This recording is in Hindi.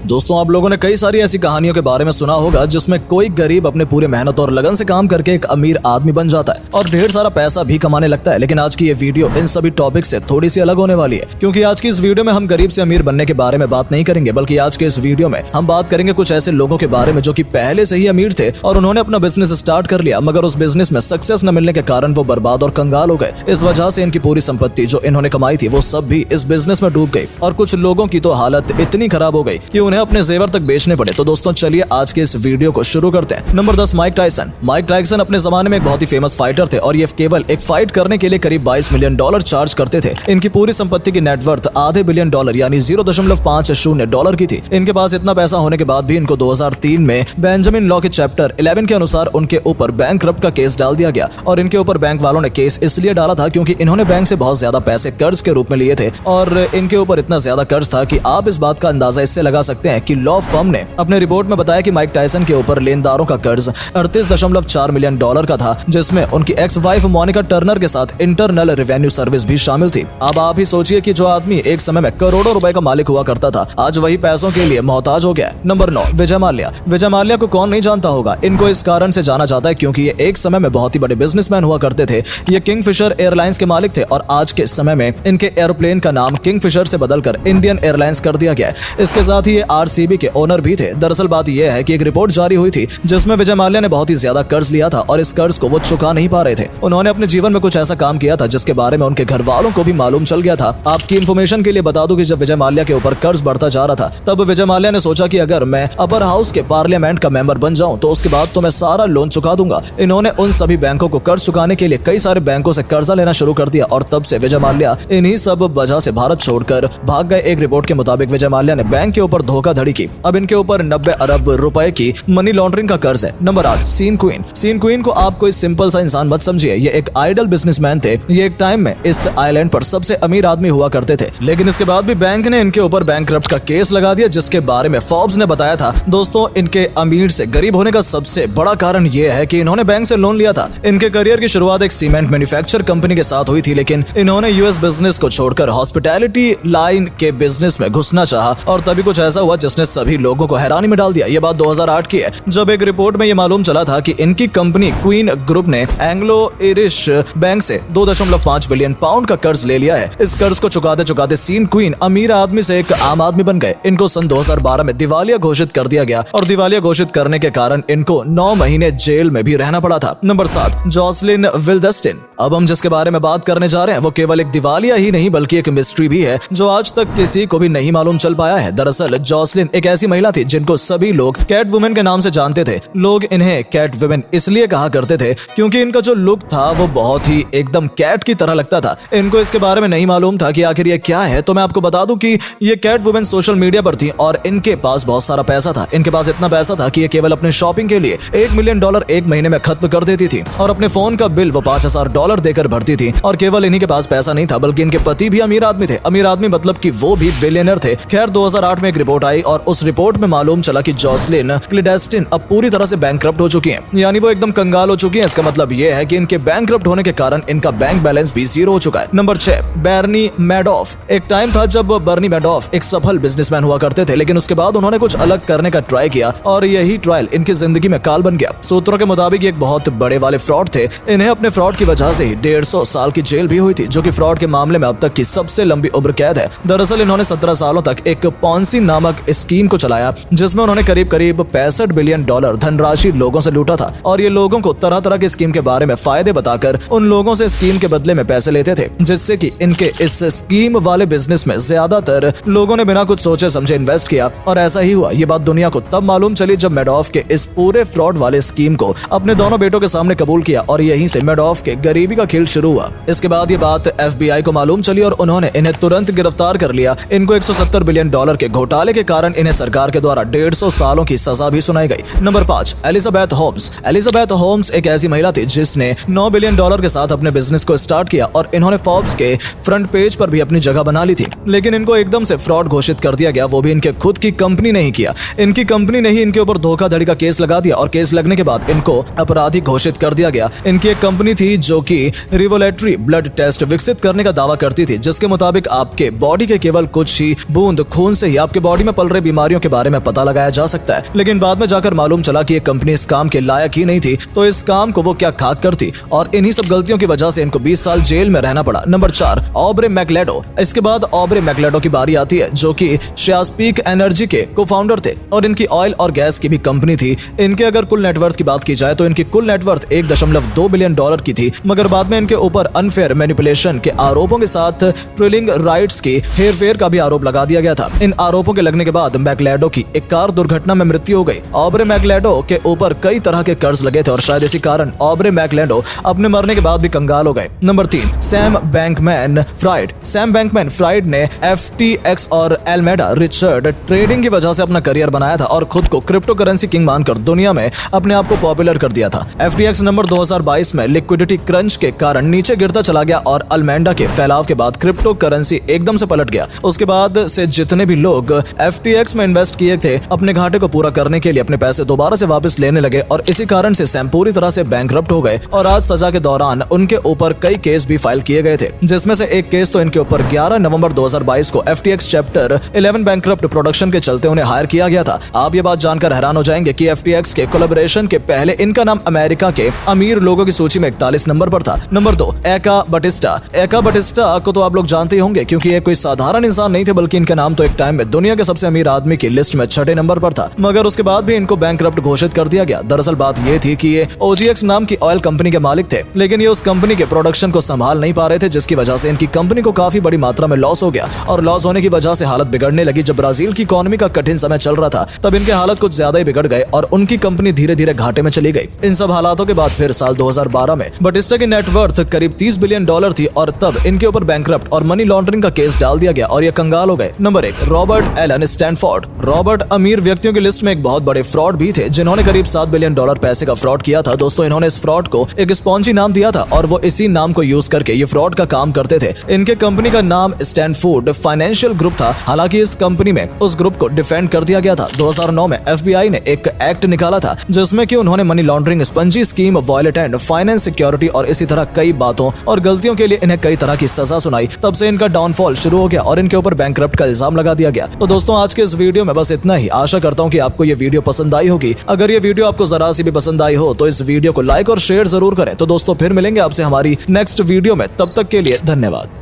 दोस्तों, आप लोगों ने कई सारी ऐसी कहानियों के बारे में सुना होगा जिसमें कोई गरीब अपने पूरे मेहनत और लगन से काम करके एक अमीर आदमी बन जाता है और ढेर सारा पैसा भी कमाने लगता है। लेकिन आज की ये वीडियो इन सभी टॉपिक से थोड़ी सी अलग होने वाली है, क्योंकि आज की इस वीडियो में हम गरीब से अमीर बनने के बारे में बात नहीं करेंगे, बल्कि आज के इस वीडियो में हम बात करेंगे कुछ ऐसे लोगों के बारे में जो कि पहले से ही अमीर थे और उन्होंने अपना बिजनेस स्टार्ट कर लिया, मगर उस बिजनेस में सक्सेस न मिलने के कारण वो बर्बाद और कंगाल हो गए। इस वजह से इनकी पूरी संपत्ति जो इन्होंने कमाई थी वो सब भी इस बिजनेस में डूब गई और कुछ लोगों की तो हालत इतनी खराब हो गई कि उन्हें अपने जेवर तक बेचने पड़े। तो दोस्तों, चलिए आज के इस वीडियो को शुरू करते हैं। Number 10, Mike Tyson. Mike Tyson अपने जमाने में एक बहुत ही फेमस फाइटर थे और ये केवल एक फाइट करने के लिए करीब $22 मिलियन चार्ज करते थे। इनकी पूरी संपत्ति की नेटवर्थ $500 मिलियन यानी $0.50 की थी। इनके पास इतना पैसा होने के बाद भी इनको 2003 में बेंजामिन लॉ के चैप्टर 11 के अनुसार उनके ऊपर बैंकरप्ट का केस डाल दिया गया। और इनके ऊपर बैंक वालों ने केस इसलिए डाला था क्योंकि इन्होंने बैंक से बहुत ज्यादा पैसे कर्ज के रूप में लिए थे और इनके ऊपर इतना ज्यादा कर्ज था कि आप इस बात का अंदाजा इससे लगा सकते हैं कि लॉ फर्म ने अपने रिपोर्ट में बताया कि माइक टायसन के ऊपर लेनदारों का कर्ज $38.4 मिलियन का था, जिसमें उनकी एक्स वाइफ मोनिका टर्नर के साथ इंटरनल रेवेन्यू सर्विस भी शामिल थी। अब आप ही सोचिए कि जो आदमी एक समय में करोड़ों रुपए का मालिक हुआ करता था, आज वही पैसों के लिए मोहताज हो गया। नंबर 9, विजय माल्या। विजय माल्या को कौन नहीं जानता होगा। इनको इस कारण से जाना जाता है क्योंकि ये एक समय में बहुत ही बड़े बिजनेसमैन हुआ करते थे। ये किंगफिशर एयरलाइंस के मालिक थे और आज के समय में इनके एरोप्लेन का नाम किंगफिशर से बदलकर इंडियन एयरलाइंस कर दिया गया है। इसके साथ ही ये आरसीबी के ओनर भी थे। दरअसल बात यह है कि एक रिपोर्ट जारी हुई थी जिसमें विजय माल्या ने बहुत ही ज्यादा कर्ज लिया था और इस कर्ज को वो चुका नहीं पा रहे थे। उन्होंने अपने जीवन में कुछ ऐसा काम किया था जिसके बारे में उनके घर वालों को भी मालूम चल गया था। आपकी इन्फॉर्मेशन के लिए बता दूं कि जब विजय माल्या के ऊपर कर्ज बढ़ता जा रहा था, तब विजय माल्या ने सोचा कि अगर मैं अपर हाउस के पार्लियामेंट का मेंबर बन जाऊं तो उसके बाद तो मैं सारा लोन चुका दूंगा। इन्होंने उन सभी बैंकों को कर्ज चुकाने के लिए कई सारे बैंकों से कर्जा लेना शुरू कर दिया और तब से विजय माल्या इन्हीं सब वजह से भारत छोड़कर भाग गए। एक रिपोर्ट के मुताबिक विजय माल्या ने बैंक के ऊपर धोखाधड़ी की। अब इनके ऊपर 90 अरब रुपए की मनी लॉन्ड्रिंग का कर्ज है। Number 8, Sean Quinn. Sean Quinn को आप कोई सिंपल सा इंसान मत समझिए। ये एक आइडल बिजनेसमैन थे। ये एक टाइम में इस आइलैंड पर सबसे अमीर आदमी हुआ करते थे, लेकिन इसके बाद भी बैंक ने इनके ऊपर बैंकरप्ट का केस लगा दिया, जिसके बारे में फोर्ब्स ने बताया था। दोस्तों, इनके अमीर से गरीब होने का सबसे बड़ा कारण यह है कि इन्होंने बैंक से लोन लिया था। इनके करियर की शुरुआत एक सीमेंट मैन्युफैक्चर कंपनी के साथ हुई थी, लेकिन इन्होंने यूएस बिजनेस को छोड़कर हॉस्पिटैलिटी लाइन के बिजनेस में घुसना चाहा और तभी कुछ ऐसा हुआ जिसने सभी लोगों को हैरानी में डाल दिया। ये बात 2008 की है, जब एक रिपोर्ट में ये मालूम चला था कि इनकी कंपनी क्वीन ग्रुप ने एंग्लो आयरिश बैंक से £2.5 बिलियन का कर्ज ले लिया है। इस कर्ज को चुकाते चुकाते सीन क्वीन अमीर आदमी से एक आम आदमी बन गए। इनको सन 2012 में दिवालिया घोषित कर दिया गया और दिवालिया घोषित करने के कारण इनको 9 महीने जेल में भी रहना पड़ा था। Number 7, Jocelyn Wildenstein. अब हम जिसके बारे में बात करने जा रहे हैं वो केवल एक दिवालिया ही नहीं बल्कि एक मिस्ट्री भी है जो आज तक किसी को भी नहीं मालूम चल पाया है। दरअसल जॉसलिन एक ऐसी महिला थी जिनको सभी लोग कैट वुमेन के नाम से जानते थे। लोग इन्हें कैट वुमेन इसलिए कहा करते थे क्योंकि इनका जो लुक था वो बहुत ही एकदम कैट की तरह लगता था। इनको इसके बारे में नहीं मालूम था कि आखिर ये क्या है, तो मैं आपको बता दूं कि ये कैट वुमेन सोशल मीडिया पर थी और इनके पास बहुत सारा पैसा था। इनके पास इतना पैसा था कि ये केवल अपने शॉपिंग के लिए $1 मिलियन एक महीने में खत्म कर देती थी और अपने फोन का बिल वो $5000 देकर भरती थी। और केवल इन्हीं के पास पैसा नहीं था बल्कि इनके पति भी अमीर आदमी थे। अमीर आदमी मतलब कि वो भी बिलियनर थे। खैर 2008 में एक रिपोर्ट आई और उस रिपोर्ट में मालूम चला कि जॉसलिन क्लिडेस्टिन अब पूरी तरह से बैंकरप्ट हो चुकी हैं, यानी वो एकदम कंगाल हो चुकी हैं। इसका मतलब ये है कि इनके बैंकरप्ट होने के कारण इनका बैंक बैलेंस भी 0 हो चुका है। नंबर 6, बर्नी मैडॉफ। एक टाइम था जब बर्नी मैडॉफ एक सफल बिजनेसमैन हुआ करते थे, लेकिन उसके बाद उन्होंने कुछ अलग करने का ट्राई किया और यही ट्रायल इनकी जिंदगी में काल बन गया। सूत्रों के मुताबिक एक बहुत बड़े वाले फ्रॉड थे। इन्हें अपने फ्रॉड की वजह से ही 150 साल की जेल भी हुई थी, जो कि फ्रॉड के मामले में अब तक की सबसे लंबी उम्र कैद है। दरअसल इन्होंने 17 सालों तक एक पॉन्सी नामक स्कीम को चलाया जिसमें उन्होंने करीब $65 बिलियन धनराशि लोगों से लूटा था और ये लोगों को तरह तरह की स्कीम के बारे में फायदे बताकर उन लोगों से स्कीम के बदले में पैसे लेते थे, जिससे कि इनके इस स्कीम वाले बिजनेस में ज्यादातर लोगों ने बिना कुछ सोचे समझे इन्वेस्ट किया और ऐसा ही हुआ। ये बात दुनिया को तब मालूम चली जब मैडॉफ के इस पूरे फ्रॉड वाले स्कीम को अपने दोनों बेटों के सामने कबूल किया और यहीं से मैडॉफ के गरीबी का खेल शुरू हुआ। इसके बाद ये बात FBI को मालूम चली और उन्होंने इन्हें तुरंत गिरफ्तार कर लिया। इनको $170 बिलियन के घोटाले के कारण इन्हें सरकार के द्वारा 150 सालों की सजा भी सुनाई गई। Number 5, Elizabeth Holmes. Elizabeth Holmes एक ऐसी महिला थी जिसने $9 बिलियन के साथ अपने बिजनेस को स्टार्ट किया और इन्होंने फोर्ब्स के फ्रंट पेज पर भी अपनी जगह बना ली थी, लेकिन इनको एकदम से फ्रॉड घोषित कर दिया गया, वो भी इनके खुद की कंपनी ने ही किया। इनकी कंपनी ने ही इनके ऊपर धोखाधड़ी का केस लगा दिया और केस लगने के बाद इनको अपराधी घोषित कर दिया गया। इनकी एक कंपनी थी जो कि रिवोलेटरी ब्लड टेस्ट विकसित करने का दावा करती थी, जिसके मुताबिक आपके बॉडी के केवल कुछ ही बूंद खून से ही आपके बॉडी में में पल रही बीमारियों के बारे में पता लगाया जा सकता है, लेकिन बाद में जाकर मालूम चला कि ये कंपनी इस काम के लायक ही नहीं थी, तो इस काम को वो क्या खाक करती, और इन्हीं सब गलतियों की वजह से इनको 20 साल जेल में रहना पड़ा। नंबर 4, ऑब्रे मैकलेडो। इसके बाद ऑब्रे मैकलेडो की बारी आती है, जो कि शेयरस्पीक एनर्जी के को-फाउंडर थे और इनकी ऑयल और गैस की भी कंपनी थी। इनके अगर कुल नेटवर्थ की बात की जाए तो इनकी कुल नेटवर्थ $1.2 बिलियन की थी, मगर बाद में इनके ऊपर अनफेयर मैनिपुलेशन के आरोपों के साथ ड्रिलिंग राइट्स की हेरफेर का भी आरोप लगा दिया गया था। इन आरोपों के लगने के बाद मैकलेडो की एक कार दुर्घटना में मृत्यु हो गई। ऑब्रे मैकलेडो के ऊपर कई तरह के कर्ज लगे थे और शायद इसी कारण ऑब्रे मैकलेडो अपने मरने के बाद भी कंगाल हो गए। Number 3, Sam Bankman fried. Sam Bankman fried ने FTX और एल्मेडा रिचर्ड ट्रेडिंग की वजह से अपना करियर बनाया था और खुद को क्रिप्टो करेंसी किंग मानकर दुनिया में अपने आप को पॉपुलर कर दिया था। FTX नंबर 2022 में लिक्विडिटी क्रंच के कारण नीचे गिरता चला गया और अल्मेंडा के फैलाव के बाद क्रिप्टो करेंसी एकदम से पलट गया। उसके बाद से जितने भी लोग FTX में इन्वेस्ट किए थे अपने घाटे को पूरा करने के लिए अपने पैसे दोबारा से वापस लेने लगे और इसी कारण से सैम पूरी तरह से बैंकरप्ट हो गए और आज सजा के दौरान उनके ऊपर कई केस भी फाइल किए गए थे, जिसमें से एक केस तो इनके ऊपर 11 नवंबर 2022 को FTX चैप्टर 11 बैंकरप्ट प्रोडक्शन के चलते उन्हें हायर किया गया था। आप ये बात जानकर हैरान हो जाएंगे कि FTX के कोलैबोरेशन के पहले इनका नाम अमेरिका के अमीर लोगों की सूची में 41 नंबर पर था। नंबर 2, एका बटिस्टा। एका बटिस्टा को तो आप लोग जानते ही होंगे क्योंकि ये कोई साधारण इंसान नहीं थे, बल्कि इनका नाम तो एक टाइम में दुनिया के सबसे अमीर आदमी की लिस्ट में 6ठे नंबर पर था, मगर उसके बाद भी इनको बैंकरप्ट घोषित कर दिया गया। दरअसल बात ये थी कि ये OGX नाम की ऑयल कंपनी के मालिक थे, लेकिन ये उस कंपनी के प्रोडक्शन को संभाल नहीं पा रहे थे, जिसकी वजह से इनकी कंपनी को काफी बड़ी मात्रा में लॉस हो गया और लॉस होने की वजह से हालत बिगड़ने लगी। जब ब्राजील की इकोनॉमी का कठिन समय चल रहा था तब इनके हालत कुछ ज्यादा ही बिगड़ गए और उनकी कंपनी धीरे धीरे घाटे में चली गई। इन सब हालातों के बाद फिर साल 2012 में बटिस्टा की नेटवर्थ करीब $30 बिलियन थी और तब इनके ऊपर बैंकरप्ट और मनी लॉन्ड्रिंग का केस डाल दिया गया और ये कंगाल हो गए। Number 1, Robert Allen Stanford. Robert अमीर व्यक्तियों की लिस्ट में एक बहुत बड़े फ्रॉड भी थे जिन्होंने करीब $7 बिलियन पैसे का फ्रॉड किया था। दोस्तों, इन्होंने इस फ्रॉड को एक स्पॉन्जी नाम दिया था और वो इसी नाम को यूज करके ये फ्रॉड का काम करते थे। इनके कंपनी का नाम स्टैनफोर्ड फाइनेंशियल ग्रुप था। हालांकि इस कंपनी में उस ग्रुप को डिफेंड कर दिया गया था। 2009 में FBI ने एक एक्ट निकाला था जिसमें कि उन्होंने money laundering, Ponzi scheme, violate and finance security और इसी तरह कई बातों और गलतियों के लिए इन्हें कई तरह की सजा सुनाई। तब से इनका डाउनफॉल शुरू हो गया और इनके ऊपर बैंकरप्ट का इल्जाम लगा दिया गया। तो दोस्तों, आज के इस वीडियो में बस इतना ही। आशा करता हूँ कि आपको ये वीडियो पसंद आई होगी। अगर ये वीडियो आपको जरा सी भी पसंद आई हो तो इस वीडियो को लाइक और शेयर जरूर करें। तो दोस्तों, फिर मिलेंगे आपसे हमारी नेक्स्ट वीडियो में। तब तक के लिए धन्यवाद।